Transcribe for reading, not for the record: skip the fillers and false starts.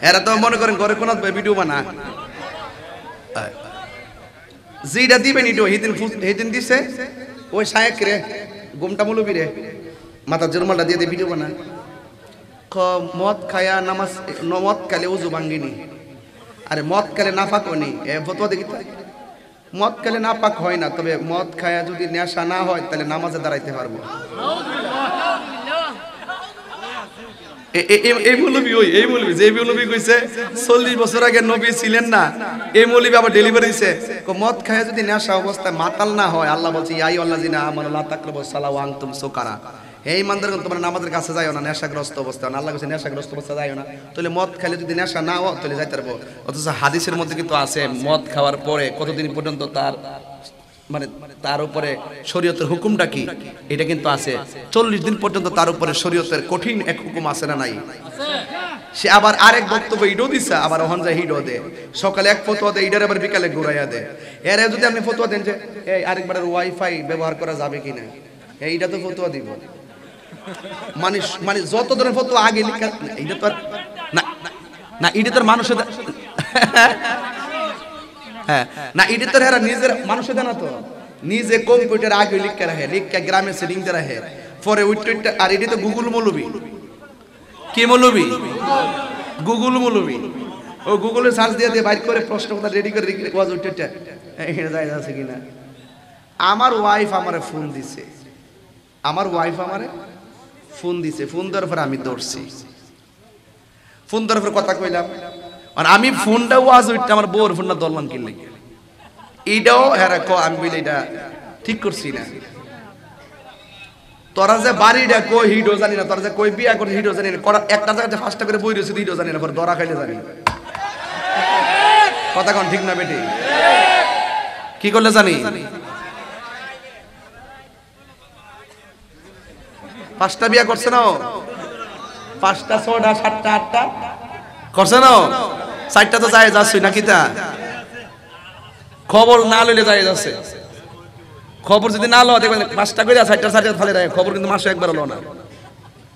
এরা তো মনে করেন ঘরে কোন ভিডিও বানা যেটা দিবেন ইটো হেদিন দিছে ওই শায়েক রে গুমটা মুলবি রে মাথার জরমালটা দিয়ে ভিডিও বানা মদ খায়া নামাজ মদ কালে উজু ভাঙ্গিনি আরে মদ কালে নাপাক হয়নি এ ফতোয়া দেখি মদ কালে নাপাক হয় না, তবে মদ খায়া যদি নেশা না হয় তাহলে নামাজে দাঁড়াইতে পারবো। এই মৌলবী এই মৌলবী যে মৌলবী কইছে 40 বছর আগে নবী ছিলেন না, এই মৌলবী আবার ডেলিভারি দিছে মদ খায়া যদি নেশা অবস্থায় মাতাল না হয় আল্লাহ বলছে ইয়া আইয়ুহাল্লাযিনা আমানু লা তাকরাবুস সালাওয়া ওয়া আনতুম সুকারা। হে ইমানদারগণ তোমরা নামাজের কাছে যাইও না নেশাগ্রস্ত অবস্থায়। আল্লাহ কইছে নেশাগ্রস্ত অবস্থায় যাইও না, তাহলে মদ খাইলে যদি নেশা না হয় তাহলে যাইতে পারবো। অথচ হাদিসের মধ্যে কিন্তু আছে মদ খাওয়ার পরে কতদিন পর্যন্ত তার মানে তার উপরে শরীয়তের হুকুমটা কি এটা কিন্তু আছে, 40 দিন পর্যন্ত তার উপরে শরীয়তের কঠিন এক হুকুম আছে না নাই? সে আবার আরেক বক্তব্য ইডো দিছে, আবার ওহন যায় হিডো দে, সকালে এক ফতোয়া দেয় ইডার আবার বিকালে ঘুরাইয়া দেয়। এরে যদি আপনি ফতোয়া দেন যে এই আরেকবারের ওয়াইফাই ব্যবহার করা যাবে কিনা, এইটা তো ফতোয়া দিব মানে যত ধরনের ফতোয়া আগে লিখা এইটা তো না না এটা তো মানুষের হ্যাঁ না এটা তো এরা নিজের মানুষের জানা তো নিজে কম্পিউটার আগে লিখে রাখে, লিখে গ্রামে সেটিং দিয়ে রাখে, পরে উইটটা আর এটা তো গুগল মৌলবী। কি মৌলবী? গুগল মৌলবী। ও গুগলে সার্চ দিয়ে দিয়ে বাইর করে প্রশ্ন কথা রেডি করে ওয়াজ উইটটা এখানে যায় আছে কিনা। আমার ওয়াইফ আমারে ফোন দিছে, আমার ওয়াইফ আমারে ফোন দিছে, ফোন দেওয়ার পর আমি দৌড়ছি, ফোন দেওয়ার পর কথা কইলাম আর আমি ফোনটা ওয়াজ উইটটা আমার বউর ফোনটা ধরলাম কি লাগে এইটাও হ্যাঁ আমি বলি এটা ঠিক করছি না। তোরা যে বাড়িটা কই হিডো জানি না, তোরা যে কই বিয়া করে হিডো জানি না, একটা জায়গাতে ফার্স্টটা করে বই রয়েছে হিডো জানি না, পরে ধরা খাইলে জানি না। কথা কোন ঠিক না বেটি? কি করলে জানি? 5টা বিয়া করছে না, 5টা 6টা 7টা 8টা করছে না, 4টা তো যায় যাচ্ছে নাকি? তা খবর না লইলে যায় যাচ্ছে, খবর যদি না লওয়া দেখবেন 5টা করে 4টা 4টা ফেলে রাখে খবর, কিন্তু মাসে একবার হলো না।